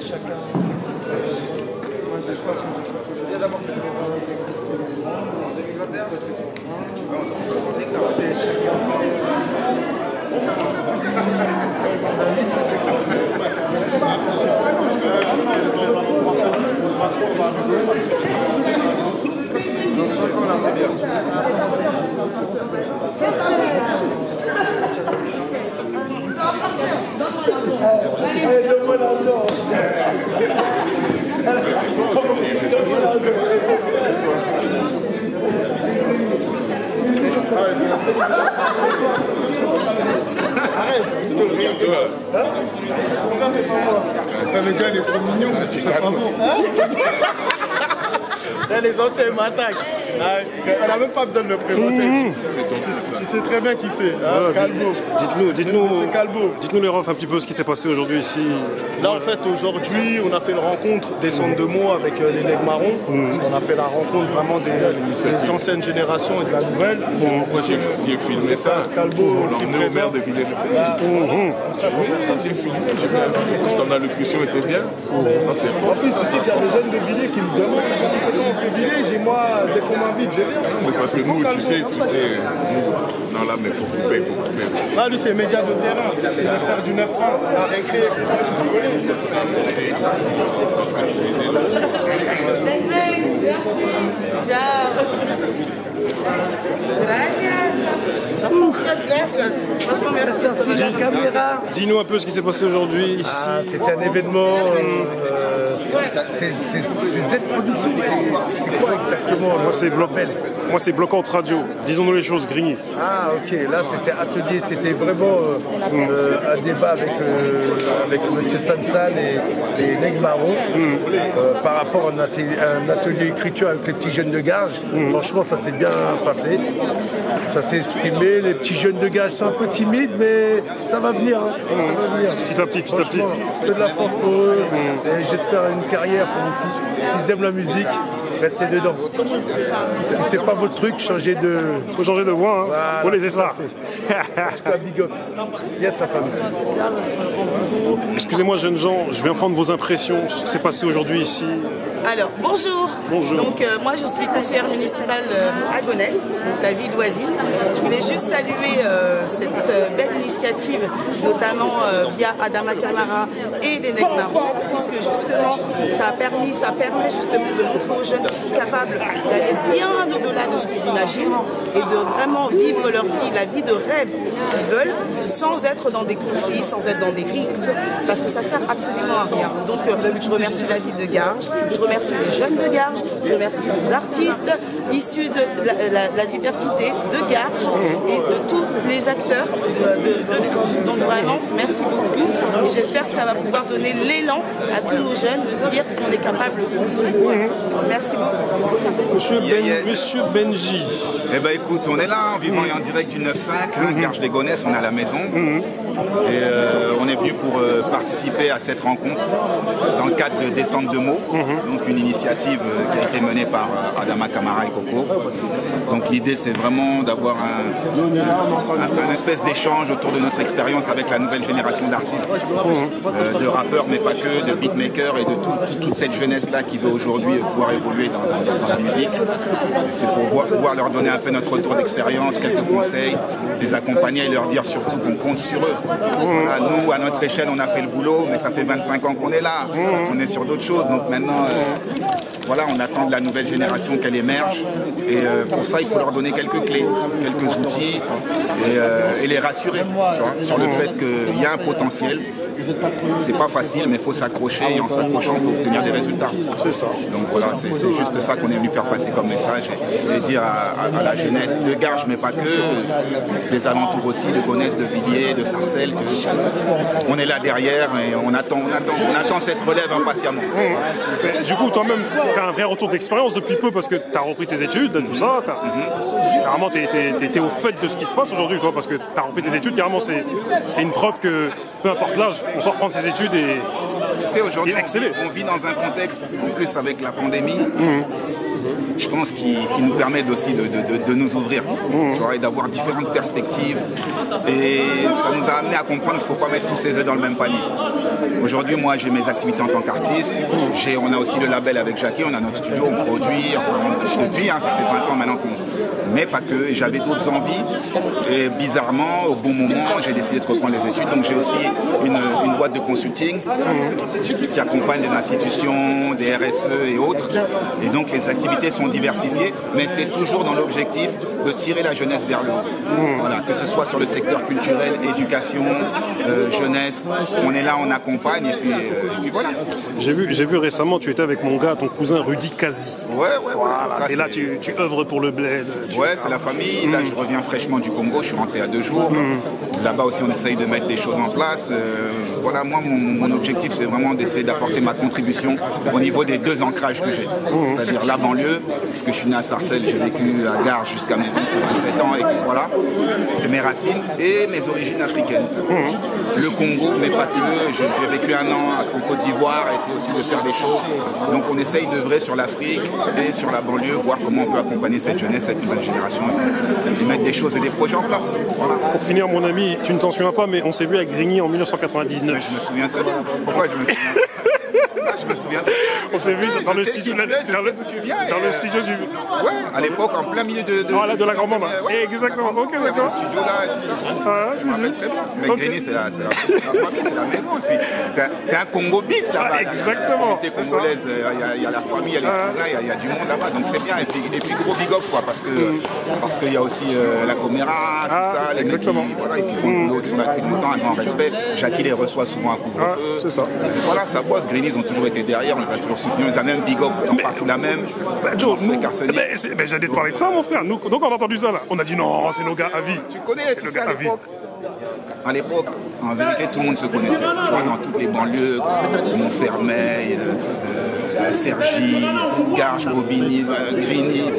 chacun. Moi, je crois que allez, donne-moi l'argent. Arrête. Le gars, il est trop mignon. C'est pas bon. Les anciens m'attaquent. On n'a même pas besoin de le présenter. Tu sais très bien qui c'est. Hein, Calbo. Dites-nous les refs un petit peu ce qui s'est passé aujourd'hui ici. Là, en fait, aujourd'hui, on a fait une rencontre des centres de mots avec les Nègres Marrons. On a fait la rencontre vraiment des anciennes générations et de la nouvelle. J'ai filmé ça. Calbo aussi présent. Au maire de Villers-le-Bel. J'ai filmé. Ton allocution était bien. C'est en plus, aussi, il y a des jeunes de Villers qui me demandent c'est quand on fait Villers. J'ai moi, dès qu'on m'invite, je viens. Parce que nous, tu sais. Non, là, mais il faut couper. Là, lui, c'est média de terrain. C'est le frère du 9-1. La récré. Parce que tu disais là. Merci. Ciao. Dis-nous un peu ce qui s'est passé aujourd'hui ici. C'était un événement. C'est Z-Production. C'est quoi exactement? Moi, c'est Bloquante Radio. Disons-nous les choses, Grigny. Ah, ok. Là, c'était atelier. C'était vraiment un débat avec M. Sansan et les Nègres Marrons par rapport à un atelier écriture avec les petits jeunes de Garges. Franchement, ça s'est bien passé. Ça s'est exprimé. Les petits jeunes de Garges sont un peu timides, mais ça va venir. Hein. Ça va venir. Petit à petit. Que de la force pour eux. Et j'espère une carrière pour eux aussi. S'ils aiment la musique, restez dedans. Si c'est pas votre truc, changez de... Faut changer de voix, hein. Voilà, faut laisser ça. Big up. Yes, la famille. Excusez-moi, jeunes gens, je viens prendre vos impressions sur ce qui s'est passé aujourd'hui ici. Alors, bonjour. Bonjour. Donc, moi, je suis conseillère municipale à Gonesse, donc la ville voisine. Je voulais juste saluer cette belle initiative, notamment via Adama Camara et les Nègres Marrons, puisque justement, ça permet justement de montrer aux jeunes qu'ils sont capables d'aller bien au-delà de ce qu'ils imaginent et de vraiment vivre leur vie, la vie de rêve qu'ils veulent, sans être dans des conflits, sans être dans des rixes, parce que ça sert absolument à rien. Donc, je remercie la ville de Garges, je remercie les jeunes de Garges, je remercie les artistes issus de la diversité de Garges et de tous les acteurs de Garges. Donc vraiment, merci beaucoup et j'espère que ça va pouvoir donner l'élan à tous nos jeunes de se dire qu'on est capable de tout. Merci beaucoup. Monsieur Benji. Eh ben écoute, on est là en vivant et en direct du 9-5, Garges les Gonesse, on est à la maison. Et on est venu pour participer à cette rencontre dans le cadre de Descente de mots, donc une initiative qui a été menée par Adama Camara et Coco. Donc l'idée c'est vraiment d'avoir un espèce d'échange autour de notre expérience avec la nouvelle génération d'artistes, de rappeurs mais pas que, de beatmakers et de toute cette jeunesse-là qui veut aujourd'hui pouvoir évoluer dans la musique. C'est pour pouvoir leur donner un peu notre retour d'expérience, quelques conseils, les accompagner et leur dire surtout qu'on compte sur eux. Voilà, nous, à notre échelle, on a fait le boulot, mais ça fait 25 ans qu'on est là. On est sur d'autres choses, donc maintenant, voilà, on attend de la nouvelle génération qu'elle émerge. Et pour ça, il faut leur donner quelques clés, quelques outils et les rassurer, tu vois, sur le fait qu'il y a un potentiel. C'est pas facile, mais il faut s'accrocher et en s'accrochant, on peut obtenir des résultats. C'est ça. Donc voilà, c'est juste ça qu'on est venu faire passer comme message et dire à la jeunesse de Garges, mais pas que, des alentours aussi, de Gonesse, de Villiers, de Sarcelles, on est là derrière et on attend cette relève impatiemment. Du coup, toi-même, tu as un vrai retour d'expérience depuis peu parce que tu as repris tes études, tout ça. Carrément, tu es au fait de ce qui se passe aujourd'hui, toi, parce que tu as repris tes études. Carrément, c'est une preuve que peu importe l'âge, on peut reprendre ses études et exceller. Aujourd'hui, on vit dans un contexte, en plus avec la pandémie, je pense, qui nous permettent aussi de nous ouvrir, tu vois, et d'avoir différentes perspectives. Et ça nous a amené à comprendre qu'il ne faut pas mettre tous ses œufs dans le même panier. Aujourd'hui, moi, j'ai mes activités en tant qu'artiste. On a aussi le label avec Jackie, on a notre studio, on produit, enfin, depuis, ça fait 20 ans maintenant qu'on... Mais pas que, et j'avais d'autres envies. Et bizarrement, au bon moment, j'ai décidé de reprendre les études. Donc j'ai aussi une boîte de consulting qui accompagne des institutions, des RSE et autres. Et donc les activités sont diversifiées, mais c'est toujours dans l'objectif de tirer la jeunesse vers le haut. Voilà, que ce soit sur le secteur culturel, éducation, jeunesse. On est là, on accompagne, et puis voilà. J'ai vu récemment, tu étais avec mon gars, ton cousin Rudy Kazi. Ouais. Voilà, et là, tu œuvres pour le bled. Ouais, c'est la famille. Là, je reviens fraîchement du Congo. Je suis rentré il y a 2 jours. Là-bas aussi, on essaye de mettre des choses en place. Voilà, moi, mon objectif, c'est vraiment d'essayer d'apporter ma contribution au niveau des 2 ancrages que j'ai. C'est-à-dire la banlieue, puisque je suis né à Sarcelles, j'ai vécu à Gare jusqu'à mes 27 ans. Et voilà, c'est mes racines et mes origines africaines. Le Congo, mais pas que. J'ai vécu 1 an en Côte d'Ivoire et c'est aussi de faire des choses. Donc, on essaye d'œuvrer sur l'Afrique et sur la banlieue, voir comment on peut accompagner cette jeunesse, cette nouvelle génération, et mettre des choses et des projets en place. Voilà. Pour finir, mon ami, tu ne t'en souviens pas, mais on s'est vu à Grigny en 1999. Mais je me souviens très bien. Pourquoi je me souviens? Je me souviens. On s'est vu dans le studio du... Ouais, à l'époque, en plein milieu de la Grand-Mame. Ouais. Exactement, ok, d'accord. Le studio là, je me rappelle très bien. Mais Grigny, c'est la famille, c'est la maison. C'est un Congo bis là-bas. Exactement. Il y a la famille, il y a les cousins, il y a du monde là-bas. Donc c'est bien. Et puis gros big up, quoi, parce qu'il y a aussi la Coméra, tout ça, les mecs qui font le boulot, qui sont là depuis longtemps, un grand respect. Jackie les reçoit souvent à couvre-feu. C'est ça. Voilà, ça bosse. Grigny, ils ont toujours été derrière, on les a toujours soutenus, ils ont même big up, ils ont partout la même. Joe, j'allais te parler de ça, mon frère. Donc on a entendu ça là. On a dit non, c'est nos gars à vie. Tu connais, tu sais, à l'époque, en vérité, tout le monde se connaissait. Tu vois, dans toutes les banlieues, Montfermeil, Cergy, Garges, Bobigny, Grigny,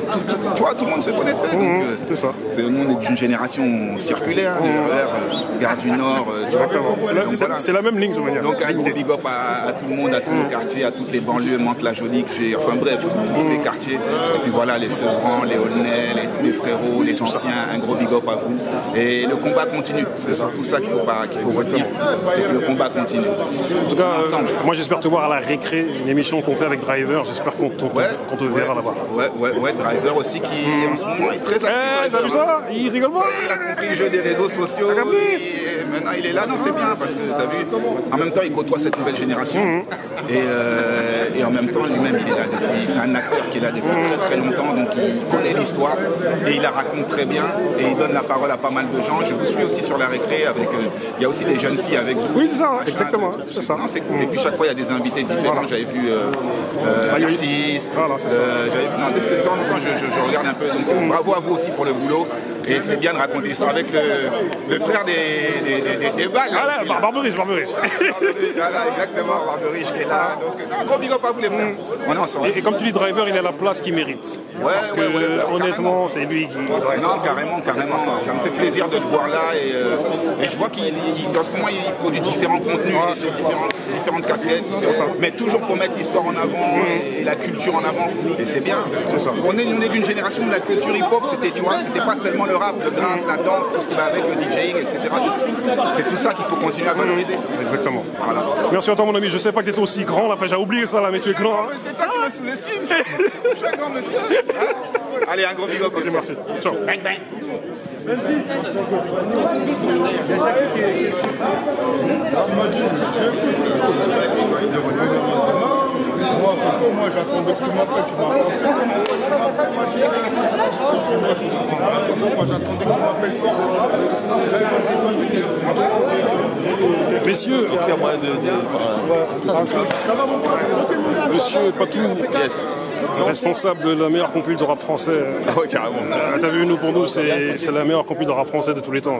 tu vois, tout le monde se connaissait. Donc, c'est ça. Nous, on est d'une génération circulaire, Gare du Nord. C'est la même ligne, de manière. Donc, un gros big up à tout le monde, à tous les quartiers, à toutes les banlieues, Mantes-la-Jolie, enfin bref, tous les quartiers. Et puis voilà, les Sevrans, les Aulnay, tous les frérots, les anciens, un gros big up à vous. Et le combat continue. C'est surtout ça qu'il faut retenir. C'est que le combat continue. En tout cas, moi j'espère te voir à la récré, une émission qu'on fait avec Driver. J'espère qu'on te verra là-bas. Ouais, Driver aussi qui en ce moment est très actif. T'as vu ça? Il rigole pas. Il a compris le jeu des réseaux sociaux. Et maintenant il est là. Non, c'est bien parce que t'as vu, en même temps il côtoie cette nouvelle génération. Et en même temps lui-même il est là depuis. C'est un acteur qui est là depuis très très longtemps. Donc il connaît l'histoire et il la raconte très bien. Et il donne la parole à pas mal de gens. Je vous suis aussi sur la récré avec. Il y a aussi des jeunes filles avec vous. Oui, c'est ça, exactement. C'est ça. Non, c'est cool. Et puis chaque fois il y a des invités différents. J'avais vu l'artiste. De temps en temps je regarde un peu. Donc bravo à vous aussi pour le boulot. Et c'est bien de raconter l'histoire avec le frère des balles. Barberis. Voilà, exactement, Barberis qui est là. Donc, gros big up à vous les frères. On est ensemble. Et comme tu dis, Driver, il a la place qu'il mérite. Parce que honnêtement, c'est lui qui... Non, carrément. Ça me fait plaisir de le voir là. Et je vois qu'en ce moment, il produit différents contenus, il est sur différentes casquettes. Mais toujours pour mettre l'histoire en avant et la culture en avant. Et c'est bien. On est d'une génération où la culture hip-hop, c'était pas seulement le rap, le graphe, la danse, tout ce qui va avec, le DJing, etc. C'est tout ça qu'il faut continuer à valoriser. Exactement. Voilà. Merci à toi, mon ami. Je sais pas que tu étais aussi grand là, j'ai oublié ça là, mais tu es grand. Hein. C'est toi qui me sous-estime. Je suis un grand monsieur. Allez, un gros big up. Merci. Ciao. Bang, bang. Moi j'attendais que tu m'appelles, tu m'as Messieurs, Monsieur Patou, yes. Responsable de la meilleure compil de rap français. Ah ouais, carrément. T'as vu, nous, pour nous, c'est la meilleure compil de rap français de tous les temps.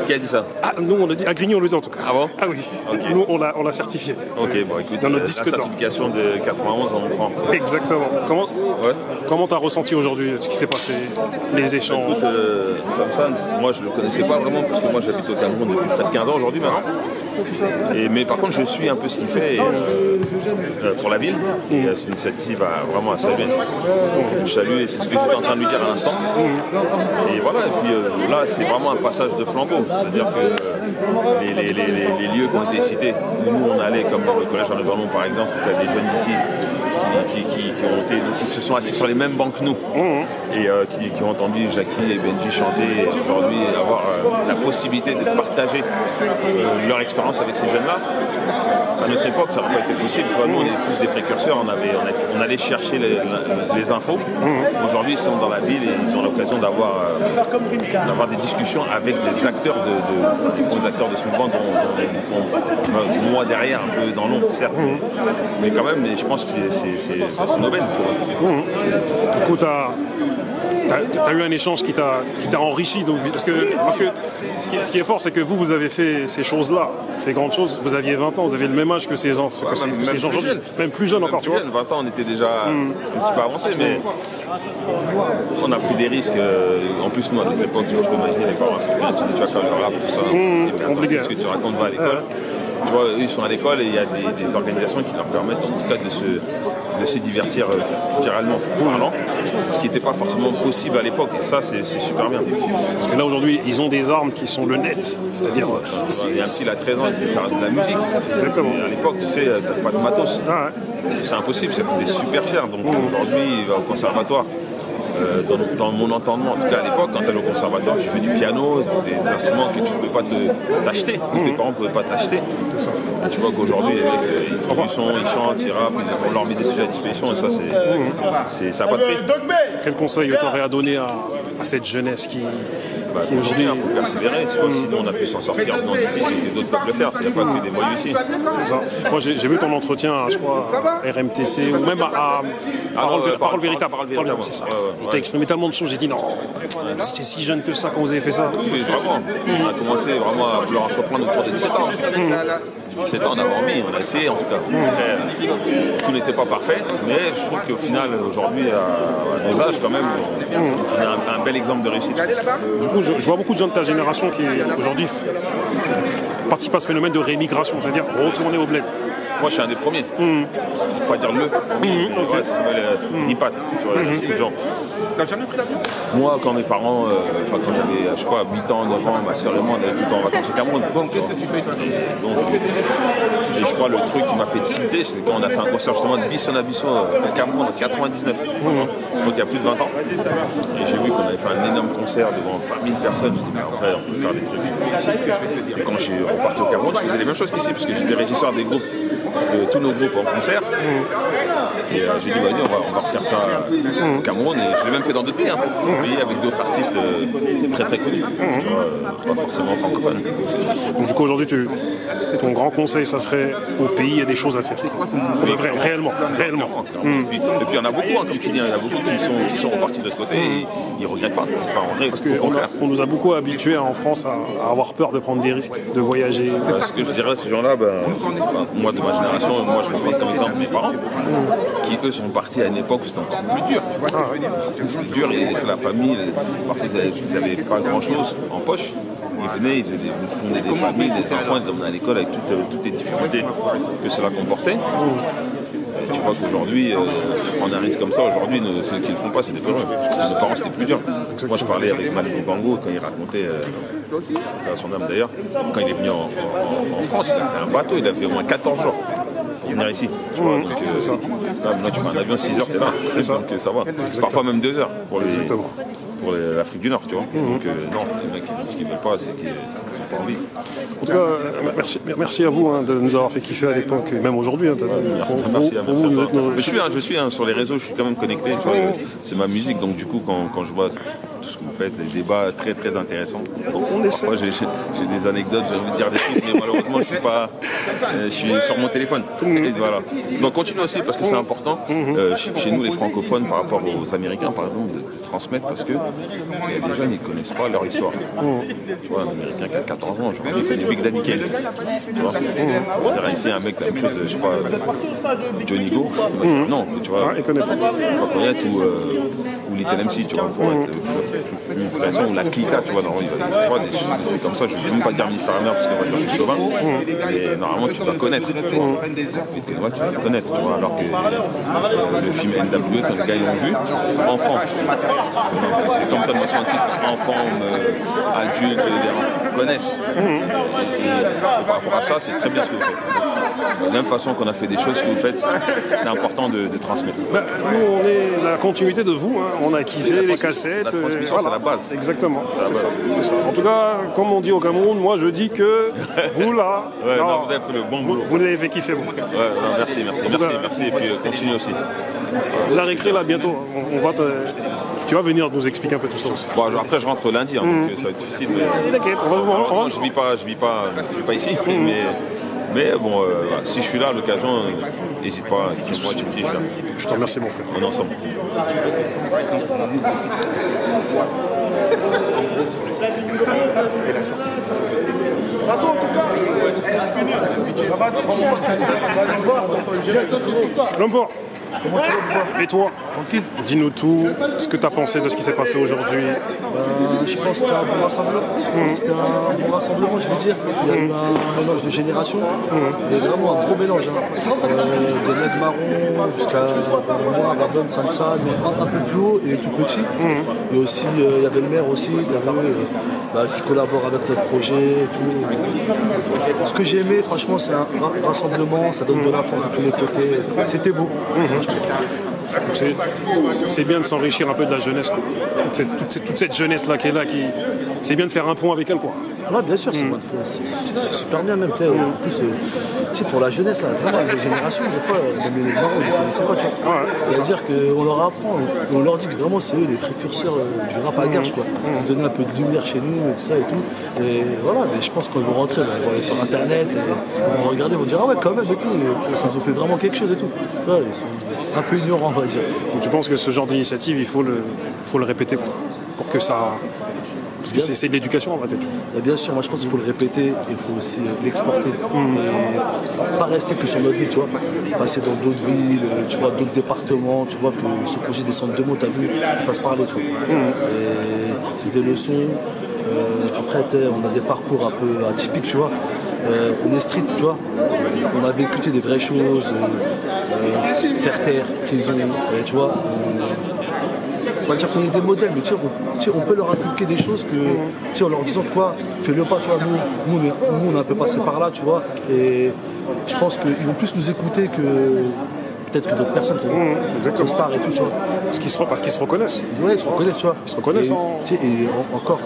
Qui a dit ça? Ah, nous, on l'a dit. À Grigny, on le dit en tout cas. Ah bon? Ah oui. Okay. Nous, on l'a certifié. Ok, bon, écoute, dans notre la disque certification de 91, on prend. Exactement. Comment t'as ressenti aujourd'hui ce qui s'est passé, les échanges? Écoute, Samson, moi, je le connaissais pas vraiment parce que moi, j'habite au Cameroun depuis près de 15 ans aujourd'hui maintenant. Mais par contre, je suis un peu ce qu'il fait pour la ville. Et c'est une initiative vraiment à saluer. Je salue, et c'est ce que j'étais en train de lui dire à l'instant. Et voilà, et puis là, c'est vraiment un passage de flambeau. C'est-à-dire que les lieux qui ont été cités, où nous on allait, comme le collège Henri Ballon par exemple, où il y a des jeunes d'ici qui se sont assis sur les mêmes bancs que nous et qui ont entendu Jackie et Benji chanter et aujourd'hui avoir la possibilité de partager leur expérience avec ces jeunes-là. À notre époque, ça n'aurait pas été possible. Nous, on est tous des précurseurs, on allait chercher les infos. Aujourd'hui, ils sont dans la ville et ils ont l'occasion d'avoir des discussions avec des acteurs des gros acteurs de ce mouvement dont ils font moi derrière, un peu dans l'ombre, certes. Mais quand même, je pense que c'est une aubaine pour eux. Du coup, tu as eu un échange qui t'a enrichi. Donc, parce que ce qui est fort, c'est que vous avez fait ces choses-là, ces grandes choses. Vous aviez 20 ans, vous avez le même âge que ces gens aujourd'hui. Même plus jeunes encore, tu vois. 20 ans, on était déjà un petit peu avancés, mais on a pris des risques. En plus, nous, à notre époque, je peux imaginer les parents africains, tu vas faire le rap, tout ça. Compliqué. Ce que tu racontes va à l'école. Tu vois, eux, ils sont à l'école et il y a des organisations qui leur permettent, en tout cas, de se divertir culturellement parlant, ce qui n'était pas forcément possible à l'époque, et ça c'est super bien. Parce que là aujourd'hui ils ont des armes qui sont le net, c'est-à-dire... Il y a un petit, il a 13 ans, il peut faire de la musique. Exactement. À l'époque, tu sais, t'as pas de matos. Ah ouais. C'est impossible, ça coûtait super cher, donc aujourd'hui il va au conservatoire. Dans mon entendement, en tout cas à l'époque, quand tu allais au conservatoire, tu fais du piano, des instruments que tu ne pouvais pas t'acheter, que tes parents ne pouvaient pas t'acheter. Et tu vois qu'aujourd'hui, les mecs, ils font du son, ils chantent, ils rappent, on leur met des sujets à disposition, et ça, ça n'a pas de prix. Quel conseil tu aurais à donner à cette jeunesse qui aujourd'hui, il faut persévérer, sinon on a pu s'en sortir dans d'ici, c'est que d'autres peuvent le faire, il n'y a pas que des voyous ici. Moi j'ai vu ton entretien, je crois, à RMTC, ou même à Parole Véritable. C'est ça. Il t'a exprimé tellement de choses, j'ai dit non, c'était si jeune que ça quand vous avez fait ça. Oui, vraiment. On a commencé vraiment à vouloir entreprendre autour de 17 ans. 17 ans, on avait envie, on a essayé en tout cas. Après, tout n'était pas parfait, mais je trouve qu'au final, aujourd'hui, à nos âges, quand même, on a un bel exemple de réussite. Du coup, je vois beaucoup de gens de ta génération qui, aujourd'hui, participent à ce phénomène de rémigration, c'est-à-dire retourner au bled. Moi, je suis un des premiers. Je ne peux pas dire le premier, mais c'est Nipat, tu vois, beaucoup de gens. T'as jamais pris l'avion? Moi, quand mes parents, quand j'avais, je sais pas, 8 ans, 9 ans, ma soeur et moi, on allait tout le temps en vacances au Cameroun. Bon, qu'est-ce que tu fais toi? Et je crois le truc qui m'a fait tilter, c'est quand on a fait un concert justement de Bisson à Bisson au Cameroun en 99. Donc il y a plus de 20 ans. Et j'ai vu qu'on avait fait un énorme concert devant 20 000 personnes. Je me dis, mais après, on peut faire des trucs ici. Et quand je suis reparti au Cameroun, je faisais les mêmes choses qu'ici, parce que j'étais régisseur des groupes, de tous nos groupes en concert. Et j'ai dit, vas-y, on va refaire ça au Cameroun. Et je l'ai même fait dans d'autres pays, pays avec d'autres artistes très très connus, pas forcément francophones. Donc du coup, aujourd'hui, ton grand conseil, ça serait au pays, il y a des choses à faire. Oui, réellement. Et puis il y en a beaucoup, comme tu dis, il y en a beaucoup qui sont repartis de l'autre côté et ils ne regrettent pas. C'est pas en vrai. Parce qu'on nous a beaucoup habitués en France à avoir peur de prendre des risques, de voyager. Ce que je dirais à ces gens-là, moi de ma génération, moi je vais prendre comme exemple mes parents, qui eux sont partis à une époque où c'était encore plus dur. C'était dur, ils laissaient la famille, parfois ils n'avaient pas grand-chose en poche. Ils venaient, ils fondaient des familles, des enfants, ils les emmenaient à l'école avec toutes les difficultés que cela comportait. Et tu vois qu'aujourd'hui, prendre un risque comme ça, aujourd'hui, ceux qui ne le font pas, c'est des peu heureux. Nos parents, c'était plus dur. Moi, je parlais avec Malibu Bango quand il racontait, à son âme d'ailleurs, quand il est venu en France, il a fait un bateau, il avait au moins 14 jours pour venir ici. Tu vois, donc, maintenant, tu prends un avion 6 heures, t'es là. Donc, ça va. Parfois même 2 heures pour l'Afrique du Nord, tu vois. Donc non, les mecs qui disent ce qu'ils ne veulent pas, c'est qu'ils n'ont pas envie. En tout cas, merci à vous de nous avoir fait kiffer à l'époque, et même aujourd'hui. Merci à vous. Je suis sur les réseaux, je suis quand même connecté, tu vois. C'est ma musique, donc du coup, quand je vois tout ce que vous faites, les débats très très intéressants. Parfois, j'ai des anecdotes, j'ai envie de dire des trucs, mais malheureusement, je suis sur mon téléphone. Et voilà. Donc continue aussi, parce que c'est important, chez nous, les francophones, par rapport aux Américains, par exemple, de transmettre, parce que il y a des jeunes, ils ne connaissent pas leur histoire. Tu vois, un Américain qui a 14 14 ans, j'aurais dit c'est du Big Daddy Kane. Tu vois, on dirait ici un mec, la même chose, je sais pas, Johnny Go. Non, tu vois, pas connaître ou Little MC, tu vois, pour être plus présent, ou la Clica, tu vois, non, tu vois, des trucs comme ça, je ne vais même pas dire Mr. Hammer parce qu'on va dire je suis chauvin, mais normalement tu dois connaître, tu dois connaître, tu vois, alors que le film NWA, quand les gars l'ont vu, enfant, c'est comme tellement scientifique, enfant, adulte, les gens connaissent. Et par rapport à ça, c'est très bien ce que vous faites. De la même façon qu'on a fait des choses que vous faites, c'est important de transmettre. Nous, on est la continuité de vous, hein. On a kiffé les cassettes. La transmission, c'est la base. Exactement, c'est ça. En tout cas, comme on dit au Cameroun, moi je dis que vous là, ouais, non, vous avez fait le bon boulot. Vous avez fait kiffer. Bon. Ouais, non, merci. Et puis continue aussi. La récré là, bientôt, tu vas venir nous expliquer un peu tout ça aussi. Bon, après je rentre lundi, hein, donc ça va être difficile. Mais... T'inquiète, on va... Je vis pas ici, mais bon, si je suis là à l'occasion, n'hésite pas, dis-moi, tu me dis. Je te remercie mon frère. On est ensemble. L'homme fort. Et toi, tranquille. Dis-nous tout, ce que tu as pensé de ce qui s'est passé aujourd'hui. Je pense que c'était un bon rassemblement. Je veux dire. Il y a eu un mélange de générations, mais vraiment un gros mélange. Des mecs marrons jusqu'à moi, Rabon, Sansa, un peu plus haut et tout petit. Et aussi, il y avait le maire aussi, qui collabore avec notre projet et tout. Ce que j'ai aimé, franchement, c'est un rassemblement, ça donne de la force de tous les côtés. C'était beau. C'est bien de s'enrichir un peu de la jeunesse, quoi. Toute cette jeunesse là qui est là, c'est bien de faire un pont avec elle, quoi. Ouais, bien sûr, c'est super bien même. En plus, pour la jeunesse, là, vraiment les générations, des fois, même les marrons, je ne connaissais pas, tu vois. C'est-à-dire qu'on leur apprend, on leur dit que vraiment c'est eux les précurseurs du rap à gage, quoi. Ils donner un peu de lumière chez nous et tout ça et tout. Et voilà, mais je pense qu'on va rentrer, on va aller sur internet, et on va regarder, on va dire ah ouais quand même et tout. Ils ont fait vraiment quelque chose et tout. Ouais, ils sont un peu ignorants, on va dire. Donc je pense que ce genre d'initiative, il faut le répéter, quoi, pour que ça. Parce que c'est de l'éducation en fait. Bien sûr, moi je pense qu'il faut le répéter, il faut aussi l'exporter. Et pas rester que sur notre ville, tu vois. Passer dans d'autres villes, tu vois, d'autres départements, tu vois, que ce projet des centres de mots, t'as vu, il fasse parler, tu vois. Et c'est des leçons. Après, on a des parcours un peu atypiques, tu vois. On est street, tu vois. On a vécu des vraies choses, terre, prison, tu vois. On va dire qu'on est des modèles, mais on peut leur inculquer des choses que, en leur disant, toi, fais-le pas, tu vois, nous on est un peu passé par là, tu vois, et je pense qu'ils vont plus nous écouter que peut-être que d'autres personnes, des stars et tout, tu vois. Parce qu'ils se reconnaissent. Ouais, ils se reconnaissent, tu vois. Ils se reconnaissent. Et encore,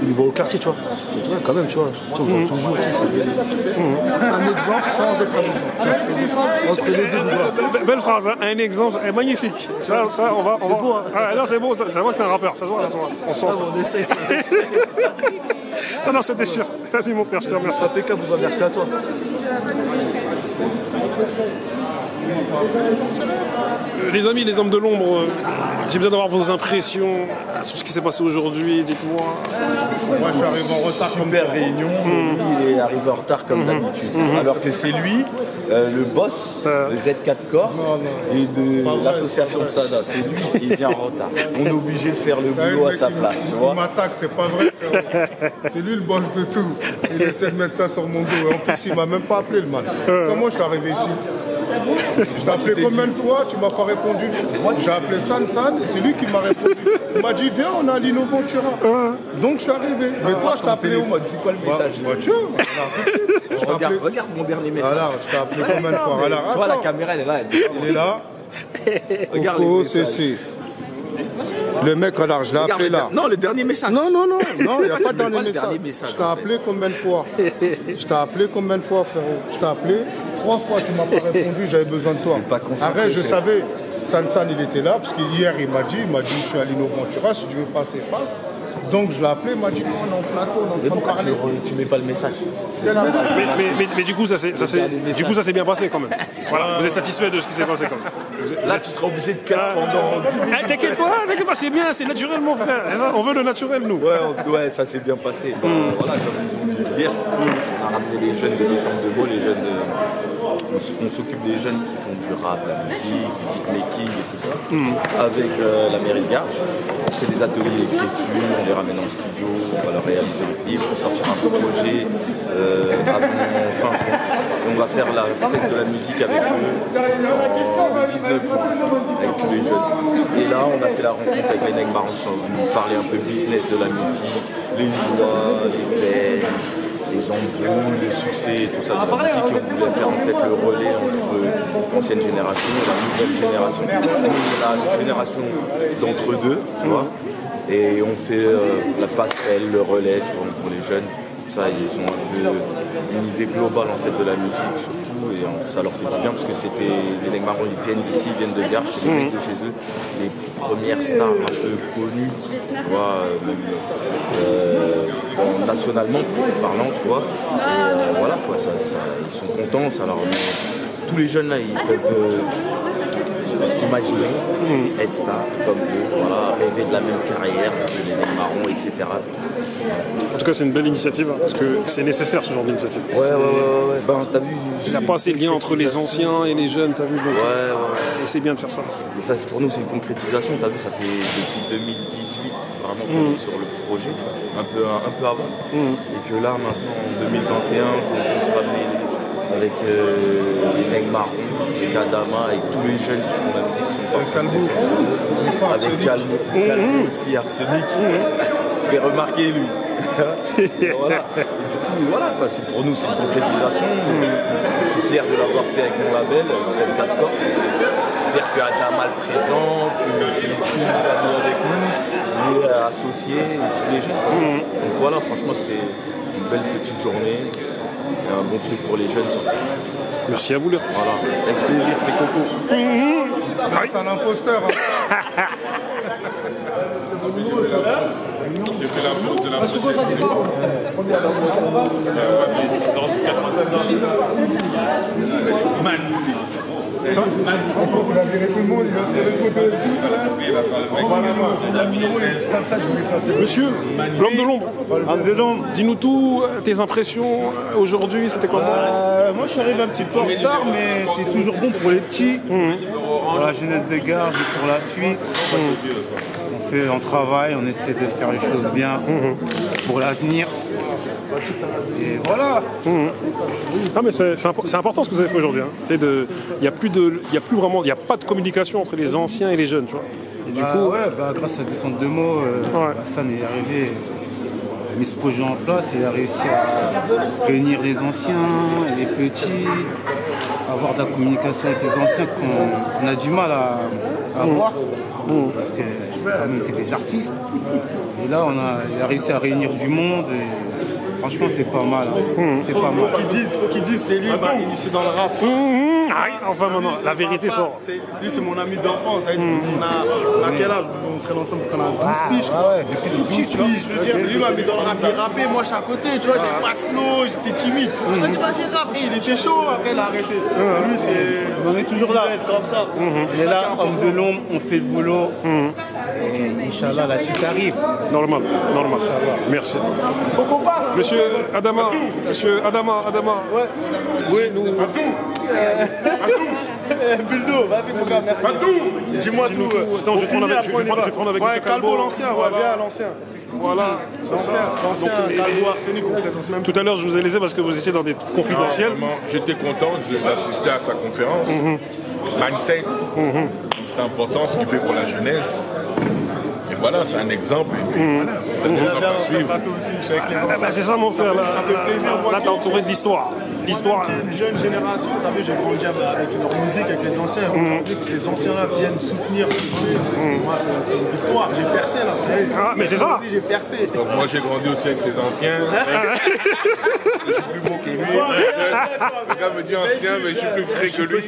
ils vont au quartier, tu vois. Quand même, tu vois. On voit toujours, c'est un exemple sans être un exemple. Entre les deux, belle phrase, hein. Un exemple est magnifique. Ça, on va. C'est beau, hein. Ah, non, c'est beau, ça voit que t'es un rappeur, ça se voit. On sent ça. On essaie. Non, c'était sûr. Vas-y, mon frère, je te remercie. Impeccable, merci à toi. Les amis, les hommes de l'ombre, j'ai besoin d'avoir vos impressions sur ce qui s'est passé aujourd'hui, dites-moi. Moi je suis arrivé en retard comme super réunion, lui il est arrivé en retard comme d'habitude. Alors que c'est lui, le boss de Z4 Corps et de l'association de Sada. C'est lui qui vient en retard. On est obligé de faire le boulot à sa place, tu vois. Il m'attaque, c'est pas vrai. C'est lui le boss de tout. Il essaie de mettre ça sur mon dos. Et en plus il m'a même pas appelé le mal. Comment je suis arrivé ici? Je t'ai appelé combien de fois, tu m'as pas répondu. J'ai appelé San et c'est lui qui m'a répondu. Il m'a dit viens, on a Lino Ventura. Donc je suis arrivé. Mais toi je t'ai appelé où? C'est quoi le message? Regarde mon dernier message. Alors, je t'ai appelé combien de fois? Alors, tu vois la caméra elle est là. Il est là. Regarde les messages. Le mec, alors je l'ai appelé là. Non, le dernier message. Non, il n'y a pas de dernier message. Je t'ai appelé combien de fois? Je t'ai appelé combien de fois, frérot? Je t'ai appelé 3 fois, tu m'as pas répondu, j'avais besoin de toi. Arrête, je savais. Sansan, il était là, parce qu'hier, il m'a dit, je suis à Lino Ventura, si tu veux passer, passe. Donc je l'ai appelé, il m'a dit, non, on est en plateau, on est en train de parler. Tu mets pas le message. Mais du coup, ça s'est bien passé quand même. Voilà, vous êtes satisfait de ce qui s'est passé quand même. Là, tu seras obligé de caler pendant 10 minutes. T'inquiète pas, c'est bien, c'est naturel, mon frère. On veut le naturel, nous. Ouais, ça s'est bien passé. Voilà, dire. On a ramené les jeunes de Descente de Meaux, les jeunes de... On s'occupe des jeunes qui font du rap, la musique, du beatmaking et tout ça, avec la mairie de Garches. On fait des ateliers d'écriture, on les ramène en studio, on va leur réaliser le clip, on sortira un projet avant fin juin. Et on va faire la fête de la musique avec eux le 19 juin, avec tous les jeunes. Et là, on a fait la rencontre avec les Nègres Marrons, on nous parler un peu business de la musique, les joies, les peines, les embrouilles, le succès, tout ça de la musique. Et on voulait faire en fait le relais entre l'ancienne génération et la nouvelle génération. Nous, on a une génération d'entre deux, tu vois, et on fait la passerelle, le relais, tu vois, pour les jeunes. Ça, ils ont un peu une idée globale en fait de la musique surtout, et ça leur fait du bien parce que c'était les Nègres Marrons, ils viennent d'ici, ils viennent de Garches, c'est les mecs de chez eux, les premières stars un peu connues, tu vois, même nationalement parlant, tu vois. Et voilà quoi, ils sont contents, ça leur tous les jeunes là, ils peuvent s'imaginer être star comme eux, voilà, rêver de la même carrière que les Nègres Marrons, etc. En tout cas, c'est une belle initiative, hein, parce que c'est nécessaire ce genre d'initiative. Ouais. Ben, t'as vu, il n'y a pas assez de lien entre les anciens et les jeunes, t'as vu. Donc, et c'est bien de faire ça. Et ça, pour nous, c'est une concrétisation. T'as vu, ça fait depuis 2018 vraiment qu'on est sur le projet, tu vois, un peu avant. Et que là, maintenant, en 2021, on peut se ramener avec les Nègres Marrons, avec Adama, avec tous les jeunes qui font la musique, sont pas avec Calmo aussi, Arsenic, il se fait remarquer lui. Voilà. Et du coup, voilà, quoi, pour nous, c'est une concrétisation. Je suis fier de l'avoir fait avec mon label, avec 4 corps. Je suis fier que Adama le présente, qu'il ait tous nos amis avec nous, les associés, les jeunes. Donc voilà, franchement, c'était une belle petite journée. Et un bon truc pour les jeunes surtout. Merci à vous, Léon. Voilà, avec plaisir, c'est Coco. C'est un imposteur. La vérité, tout le monde, il va se faire une photo et tout. Monsieur, l'homme de l'ombre, dis-nous tout, tes impressions aujourd'hui, c'était comment? Moi je suis arrivé un petit peu en retard, mais c'est toujours bon pour les petits, pour la jeunesse de Garges et pour la suite. On travaille, on essaie de faire les choses bien pour l'avenir. Et voilà. Non mais c'est important ce que vous avez fait aujourd'hui. Hein. Il n'y a pas de communication entre les anciens et les jeunes, tu vois. Et du coup, grâce à Descente de Meaux, Hassan est arrivé, il a mis ce projet en place, il a réussi à réunir les anciens et les petits, avoir de la communication avec les anciens qu'on a du mal à avoir. Parce que c'est des artistes. Et là, il a réussi à réunir du monde. Et franchement, c'est pas mal. C'est pas mal. Faut qu'ils disent c'est lui qui m'a initié dans le rap. Enfin, maintenant, la vérité sort. Lui, c'est mon ami d'enfance. On a quel âge? On traîne ensemble quand on a 12 piges. Depuis tout petit, je veux dire, c'est lui qui m'a mis dans le rap. Il rappait, moi, je suis à côté. Tu vois, j'ai pas de flow, j'étais timide. Il m'a dit, vas-y, rap. Et il était chaud, après, il a arrêté. Lui, c'est. On est toujours là. Comme ça. Il est là, homme de l'ombre, on fait le boulot. Et Inch'Allah, la suite arrive. Normal. Merci. Monsieur Adama. Ouais. Oui, nous. Buldo, vas-y mon gars, merci. Dis-moi tout. Attends, je vais prendre avec ouais, Calbo l'ancien, viens l'ancien. Voilà, l'ancien Calbo Arsenic qu'on présente même. Tout à l'heure, je vous ai laissé parce que vous étiez dans des confidentiels. J'étais content d'assister à sa conférence. Mindset, c'est important ce qu'il fait pour la jeunesse. Et voilà, c'est un exemple. Et puis, voilà, c'est un exemple à suivre. C'est ça mon frère, là, ça fait plaisir. Là, t'es entouré de l'histoire. L'histoire. Une jeune génération, t'as vu, j'ai grandi avec leur musique, avec les anciens. Aujourd'hui, que ces anciens-là viennent soutenir. Moi, c'est une victoire. J'ai percé là, ça y est. Ah, mais c'est ça. J'ai percé. Donc moi, j'ai grandi aussi avec ces anciens. Je suis plus beau que lui. Le gars me dit ancien, mais je suis plus frais que lui.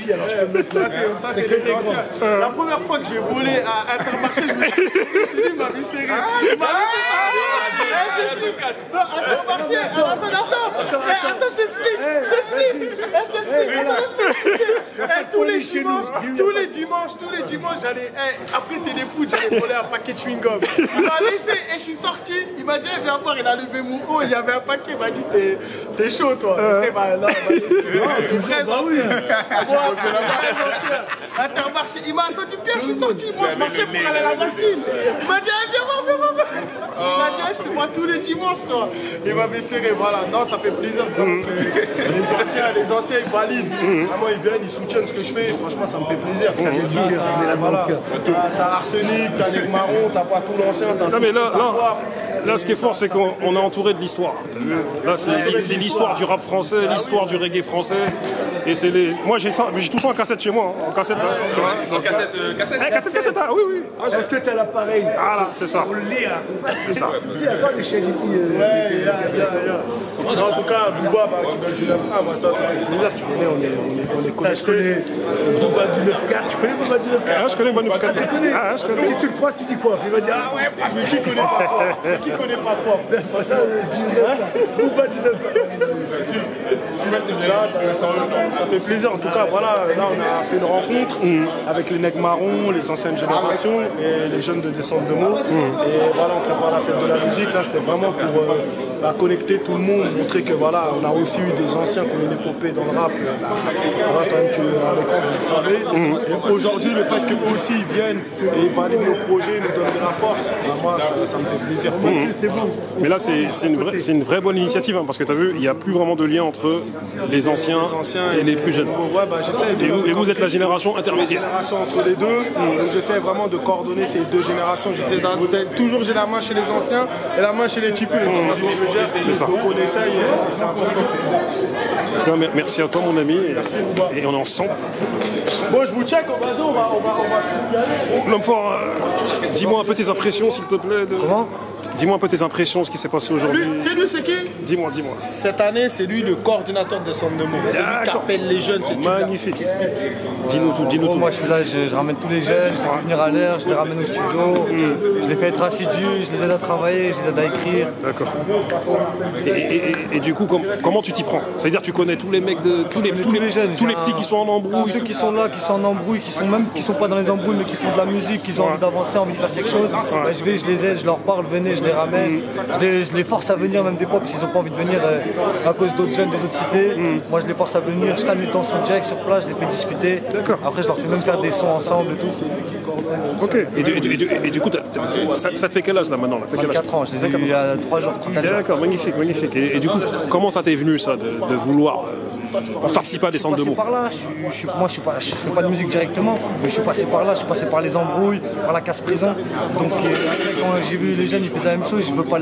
Ça, c'est les anciens. La première fois que j'ai volé à Intermarché, je me suis dit, c'est lui, il m'a mis serré. Intermarché, attends, je t'explique. Tous les dimanches, j'allais. Après téléfoot, j'allais voler un paquet de chewing-gum. Il m'a laissé et je suis sorti. Il m'a dit, viens voir, il a levé mon haut. Il y avait un paquet. Il m'a dit, t'es chaud, toi. T'es très ancien. Intermarché. Il m'a attendu bien, je suis sorti. Moi, je marchais pour aller à la machine. Il m'a dit, viens voir. Il m'a dit, je te vois tous les dimanches, toi. Il m'avait serré, voilà. Non, ça fait plaisir. Les anciens, ils valident. Vraiment, ils viennent, ils soutiennent ce que je fais. Franchement, ça me fait plaisir. T'as Arsenic, t'as Neg Marron, t'as pas tout l'ancien. Non, mais là, ce qui est fort, c'est qu'on est entouré de l'histoire. Là, c'est l'histoire du rap français, l'histoire du reggae français. Et c'est les. Moi, j'ai tout ça en cassette chez moi. En cassette. Cassette, oui. Est-ce que t'as l'appareil? Ah là, c'est ça. Pour le lire, c'est ça. Il y a pas des chaînes en tout cas, Bouba, qui vient du 9-1, moi, toi, ça fait plaisir, tu connais, on est connectés. Je connais Bouba du 9-4, tu connais Bouba du 9-4? Ah, je connais Bouba du 9-4. Tu connais? Ah, je connais. Si tu le crois, tu dis quoi? Il va dire, ah ouais, mais qui connaît pas quoi? Qui connaît pas quoi? Bouba du 9-4. Ça fait plaisir, en tout cas, voilà, là on a fait une rencontre avec les Neg Marron, les anciennes générations et les jeunes de Descente de Meaux. Et voilà, on prépare la fête de la musique, là c'était vraiment pour connecter tout le monde, montrer que voilà, on a aussi eu des anciens qui ont une épopée dans le rap. Voilà, quand même, tu es à l'écran, vous le savez. Et aujourd'hui, le fait qu'eux aussi ils viennent et ils valident nos projets, nous donnent de la force, moi ça me fait plaisir. Mais là, c'est une vraie bonne initiative, hein, parce que tu as vu, il n'y a plus vraiment de lien entre les anciens et les plus jeunes. Ouais, bah, et vous êtes la génération intermédiaire. La génération entre les deux, donc j'essaie vraiment de coordonner ces deux générations. J'essaie toujours, j'ai la main chez les anciens et la main chez les types. Donc on essaye, c'est important. Merci à toi mon ami. Merci Bouba. Et on est ensemble. Bon, je vous check, on va y aller. L'homme fort, dis-moi un peu tes impressions s'il te plaît. Comment? Dis-moi un peu tes impressions, ce qui s'est passé aujourd'hui. C'est qui? Dis-moi. Cette année, c'est lui le coordinateur des centres de Meaux. C'est lui qui appelle les jeunes. C'est magnifique. Dis-nous tout. Moi, je suis là, je ramène tous les jeunes, je les fais venir à l'heure, je les ramène au studio, je les fais être assidus, je les aide à travailler, je les aide à écrire. D'accord. Et du coup, comment tu t'y prends? C'est-à-dire tu connais tous les mecs de tous les jeunes, tous les petits qui sont en embrouille, tous ceux qui sont là, qui sont en embrouille, qui sont pas dans les embrouilles, mais qui font de la musique, qui ont envie d'avancer, envie de faire quelque chose. Bah, je les aide, je leur parle, venez, je les ramène, je les force à venir même des fois parce qu'ils n'ont pas envie de venir à cause d'autres jeunes des autres cités. Moi, je les force à venir, je calme les tensions direct sur place, je les fais discuter. Après, je leur fais même faire des sons ensemble et tout. Ok. Et du coup, ça te fait quel âge là maintenant? 24 ans, je les ai eu il y a 3 jours. D'accord, magnifique. Et du coup, comment ça t'est venu ça, de vouloir participer à des centres de Meaux? Moi, je fais pas de musique directement, mais je suis passé par là, je suis passé par les embrouilles, par la casse-prison. Donc quand j'ai vu les jeunes, ils faisaient la même chose, je veux pas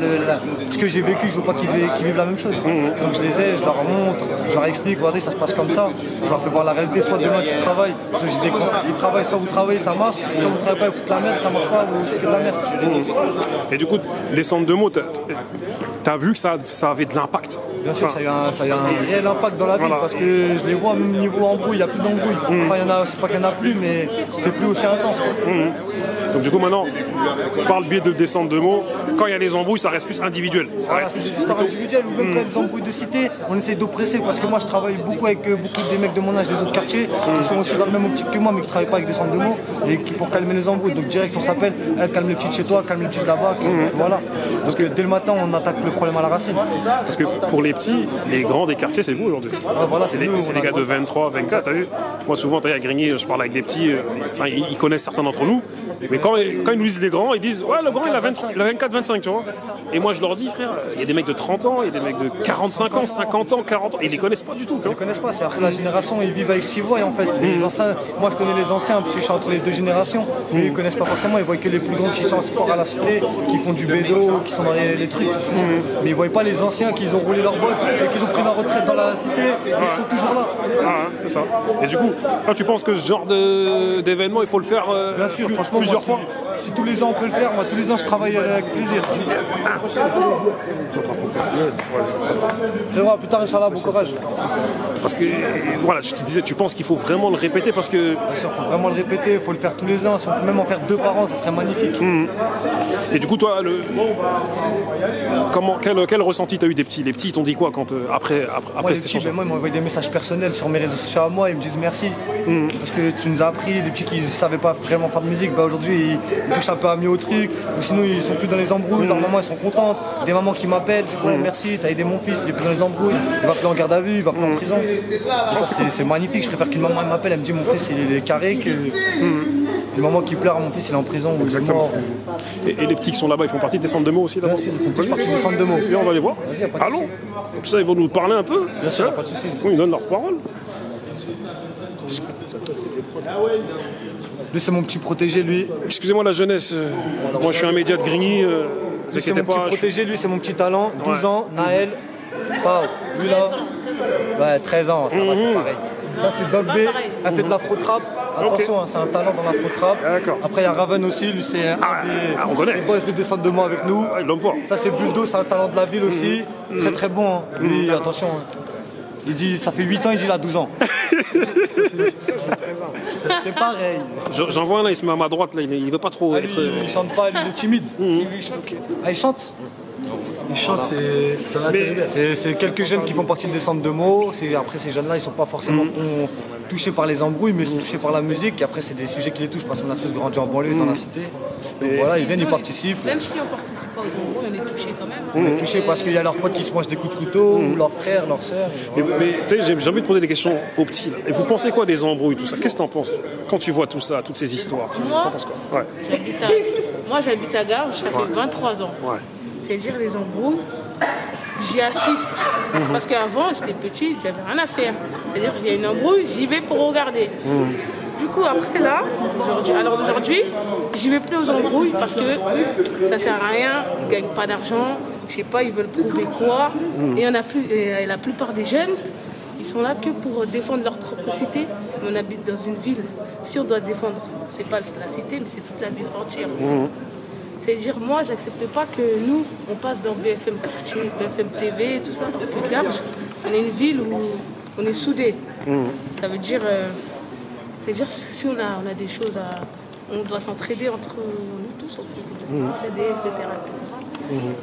ce que j'ai vécu, je veux pas qu'ils vivent la même chose. Donc je les aide, je leur montre, je leur explique, regardez, ça se passe comme ça. Je leur fais voir la réalité, soit demain tu travailles, soit j'ai des contrats, ils travaillent, soit vous travaillez, ça marche, soit vous travaillez pas, vous faites la merde, ça marche pas, c'est que de la merde. Et du coup, des centres de Meaux, t'as vu que ça avait de l'impact? Bien sûr, ça a eu un réel impact dans la ville, parce que je les vois, même niveau embrouille, il n'y a plus d'embrouille. Enfin, c'est pas qu'il n'y en a plus, mais c'est plus aussi intense. Donc du coup maintenant, par le biais de des centres de Meaux, quand il y a des embrouilles, ça reste plus individuel. C'est des histoires individuelles, ou même quand il y a des embrouilles de cité, on essaie d'oppresser, parce que moi je travaille beaucoup avec beaucoup des mecs de mon âge des autres quartiers, qui sont aussi dans le même optique que moi, mais qui ne travaillent pas avec des centres de Meaux, et qui pour calmer les embrouilles. Donc direct on s'appelle, calme les petits de chez toi, calme les petits de là-bas, voilà. Parce que dès le matin on attaque le problème à la racine. Parce que pour les petits, les grands des quartiers, c'est vous aujourd'hui. Voilà, c'est les gars de 23, 24, t'as vu? Moi souvent, à Grigny, je parle avec des petits, ils connaissent certains d'entre nous, mais quand ils nous disent les grands, ils disent ouais, le grand il a 24, 25, tu vois. Et moi je leur dis, frère, il y a des mecs de 30 ans, il y a des mecs de 45 ans, 50 ans, 40 ans, ils les connaissent pas du tout. Ils les connaissent pas, c'est la génération, ils vivent avec 6 voix et en fait, les anciens, moi je connais les anciens parce que je suis entre les deux générations, mais ils connaissent pas forcément, ils voient que les plus grands qui sont sport à la cité, qui font du bédo, qui sont dans les trucs, mais ils voient pas les anciens qui ont roulé leur boss et qui ont pris leur retraite dans la cité et qui sont toujours là. C'est ça. Et du coup, quand tu penses que ce genre d'événement, il faut le faire bien sûr, franchement, plusieurs fois. Si tous les ans on peut le faire, moi tous les ans je travaille avec plaisir. Frérot, à plus tard, Inch'Allah, bon courage. Parce que, voilà, je te disais, tu penses qu'il faut vraiment le répéter parce que... Bien sûr, il faut vraiment le répéter, il faut le faire tous les ans. Si on peut même en faire 2 par an, ça serait magnifique. Et du coup, toi, quel ressenti t'as eu des petits? Les petits, ils t'ont dit quoi quand, après cet échange? Moi, ils m'ont envoyé des messages personnels sur mes réseaux sociaux à moi, ils me disent merci. Parce que tu nous as appris, des petits qui ne savaient pas vraiment faire de musique, aujourd'hui ils touchent un peu à mieux au truc, ou sinon ils sont plus dans les embrouilles, leurs mamans elles sont contentes, des mamans qui m'appellent, merci, t'as aidé mon fils, il est plus dans les embrouilles, il va plus en garde à vue, il va plus en prison. C'est magnifique, je préfère qu'une maman m'appelle, elle me dit mon fils il est carré, que une maman qui pleure, mon fils il est en prison, ou il est mort. Et les petits qui sont là-bas, ils font partie des centres de mots aussi là-bas? Ils font partie des centres de mots. Et on va les voir. Allons. Comme ça, ils vont nous parler un peu. Bien sûr, pas de soucis. Ils donnent leur parole. Lui, c'est mon petit protégé, lui. Excusez-moi la jeunesse. Moi, je suis un média de Grigny. Lui, c'est mon petit protégé, lui, c'est mon petit talent. 12 ans, Naël. Pau. Lui, là. Ouais, 13 ans, ça va, c'est pareil. Ça, c'est Dog B. Elle fait de l'afro-trap. Attention, c'est un talent dans l'afro-trap. Après, il y a Raven aussi. Lui, c'est un des boys de descente de moi avec nous. Ça, c'est Buldo, c'est un talent de la ville aussi. Très, très bon. Lui, attention. Il dit, ça fait 8 ans, il dit, il a 12 ans. C'est pareil. J'en vois un là, il se met à ma droite, là, il veut pas trop être... Il chante pas, il est timide. Ah, il chante? Il chante, c'est quelques jeunes qui font partie des centres de mots. Après, ces jeunes-là, ils sont pas forcément touchés par les embrouilles, mais touchés par la musique. Et après, c'est des sujets qui les touchent parce qu'on a tous grandi en banlieue, dans la cité. Donc voilà, ils viennent, ils participent. Même si on participe pas aux embrouilles, on est touchés quand même. On est touchés parce qu'il y a leurs potes qui se mangent des coups de couteau, ou leurs frères, leurs sœurs. Mais tu sais, j'ai envie de poser des questions aux petits. Là. Et vous pensez quoi des embrouilles, tout ça? Qu'est-ce que t'en penses quand tu vois tout ça, toutes ces histoires? Moi, penses quoi? j'habite à Garges, ça fait 23 ans. Ouais. C'est-à-dire les embrouilles, j'y assiste. Parce qu'avant, j'étais petite, j'avais rien à faire. C'est-à-dire qu'il y a une embrouille, j'y vais pour regarder. Du coup, après là, aujourd'hui, j'y vais plus aux embrouilles parce que ça sert à rien, ils ne gagnent pas d'argent, je sais pas, ils veulent prouver quoi. Et la plupart des jeunes, ils sont là que pour défendre leur propre cité. On habite dans une ville. Si on doit défendre, c'est pas la cité, mais c'est toute la ville entière. C'est-à-dire, moi, j'accepte pas que nous, on passe dans BFM Quartier, BFM TV, tout ça. Parce que Garges, on est une ville où on est soudés. Ça veut dire, si on a des choses à... On doit s'entraider entre nous tous, on doit s'entraider, etc.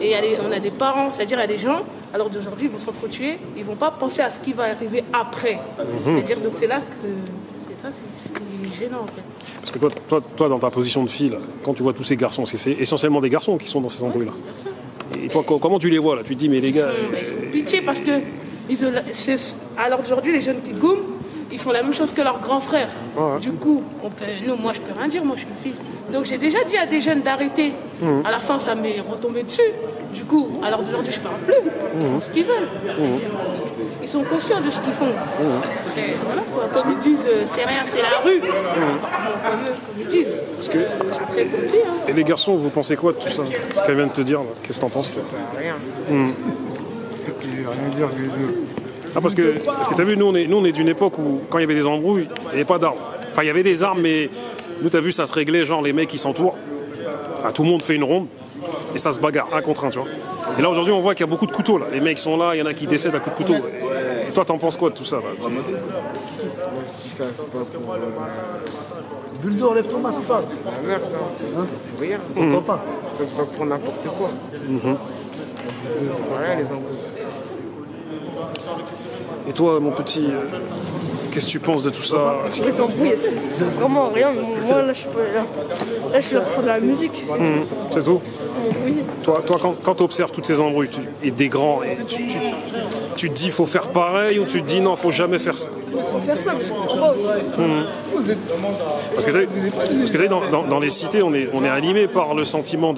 Et on a des parents, c'est-à-dire il y a des gens, alors d'aujourd'hui, ils vont s'entretuer, ils ne vont pas penser à ce qui va arriver après. C'est-à-dire, donc c'est là que... C'est ça, c'est gênant en fait. Parce que toi, dans ta position de fille, là, quand tu vois tous ces garçons, c'est essentiellement des garçons qui sont dans ces embrouilles-là. Et toi, comment tu les vois là? Tu te dis, mais les gars... Ils font pitié parce que... Alors aujourd'hui, les jeunes qui goument, ils font la même chose que leurs grands frères. Du coup, moi je peux rien dire, moi je suis une fille. Donc j'ai déjà dit à des jeunes d'arrêter. À la fin, ça m'est retombé dessus. Du coup, alors d'aujourd'hui, je parle plus. Ils font ce qu'ils veulent. Ils sont conscients de ce qu'ils font. Et voilà quoi, comme ils disent, c'est rien, c'est la rue. Comme ils disent. C'est très compliqué. Et les garçons, vous pensez quoi de tout ça? Ce qu'elle vient de te dire, qu'est-ce que t'en penses? Ça sert à rien. Rien dire, Ah, parce que t'as vu, nous on est d'une époque où quand il y avait des embrouilles, il n'y avait pas d'armes. Enfin, il y avait des armes, mais nous t'as vu, ça se réglait, genre les mecs ils s'entourent. Enfin, tout le monde fait une ronde et ça se bagarre, un contre un, tu vois. Et là aujourd'hui on voit qu'il y a beaucoup de couteaux là. Les mecs sont là, il y en a qui décèdent à coups de couteau. Et toi t'en penses quoi de tout ça là? Si ça se passe pour... Bulldor, lève ton masque, pas. La merde, non, c'est rien. Pourquoi pas? Ça se passe pour n'importe quoi. C'est pas rien les embrouilles. Et toi, mon petit, qu'est-ce que tu penses de tout ça? Les embrouilles, c'est vraiment rien. Moi, là, je suis là pour faire de la musique. C'est tout? Oui. Toi quand tu observes toutes ces embrouilles, et des grands, et tu te dis il faut faire pareil, ou tu te dis non, il faut jamais faire ça? Il faut faire ça, mais je comprends pas aussi. Parce que dans les cités, on est animé par le sentiment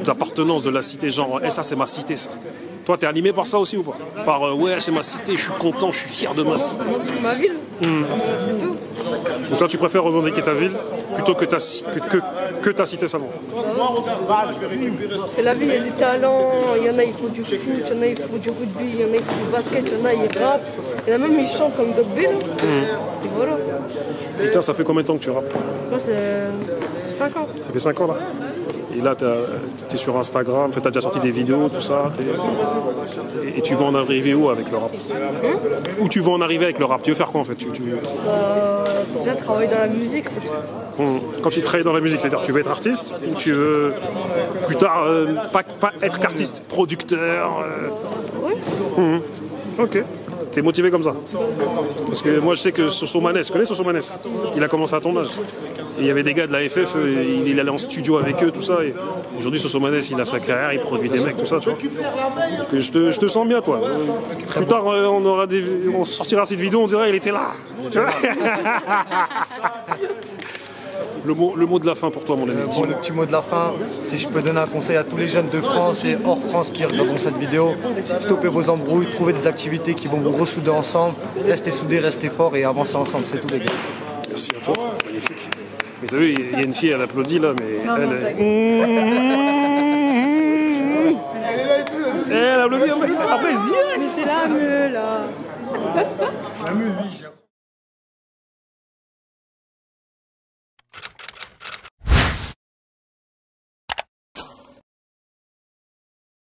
d'appartenance de la cité, genre ça c'est ma cité ça. Toi, t'es animé par ça aussi ou pas? Par ouais, c'est ma cité, je suis content, je suis fier de ma cité. C'est ma ville, c'est tout. Donc toi, tu préfères revendiquer ta ville plutôt que ta cité seulement? C'est la ville, il y a des talents, il y en a ils font du foot, il y en a ils font du rugby, il y en a ils font du basket, il y en a ils rappent, il y en a même ils chantent comme Dog B. Et voilà. Et toi, ça fait combien de temps que tu rappes? Moi, ça fait 5 ans. Ça fait 5 ans là? Et là, tu es sur Instagram, tu as déjà sorti des vidéos, tout ça. Et tu veux en arriver où avec le rap? Où tu veux en arriver avec le rap? Tu veux faire quoi en fait? Déjà travailler dans la musique, c'est tout. Quand tu travailles dans la musique, c'est-à-dire tu veux être artiste ou tu veux plus tard pas être qu'artiste, producteur Oui. Ok. T'es motivé comme ça? Parce que moi je sais que Soso Maness, tu connais Soso Maness? Il a commencé à ton âge. Et il y avait des gars de la FF, il allait en studio avec eux, tout ça. Et aujourd'hui Soso Maness, il a sa carrière, il produit des mecs, tout ça, tu vois. Donc, je te sens bien, toi. Plus tard, on sortira cette vidéo, on dirait il était là. Le mot de la fin pour toi, mon ami. Le petit mot de la fin, si je peux donner un conseil à tous les jeunes de France et hors France qui regarderont cette vidéo, stoppez vos embrouilles, trouvez des activités qui vont vous ressouder ensemble, restez soudés, restez forts et avancez ensemble, c'est tout les gars. Merci à toi, magnifique. Mais t'as vu, il y a une fille, elle applaudit là, mais Non, elle applaudit, après, mais c'est la meule là. La meule, oui.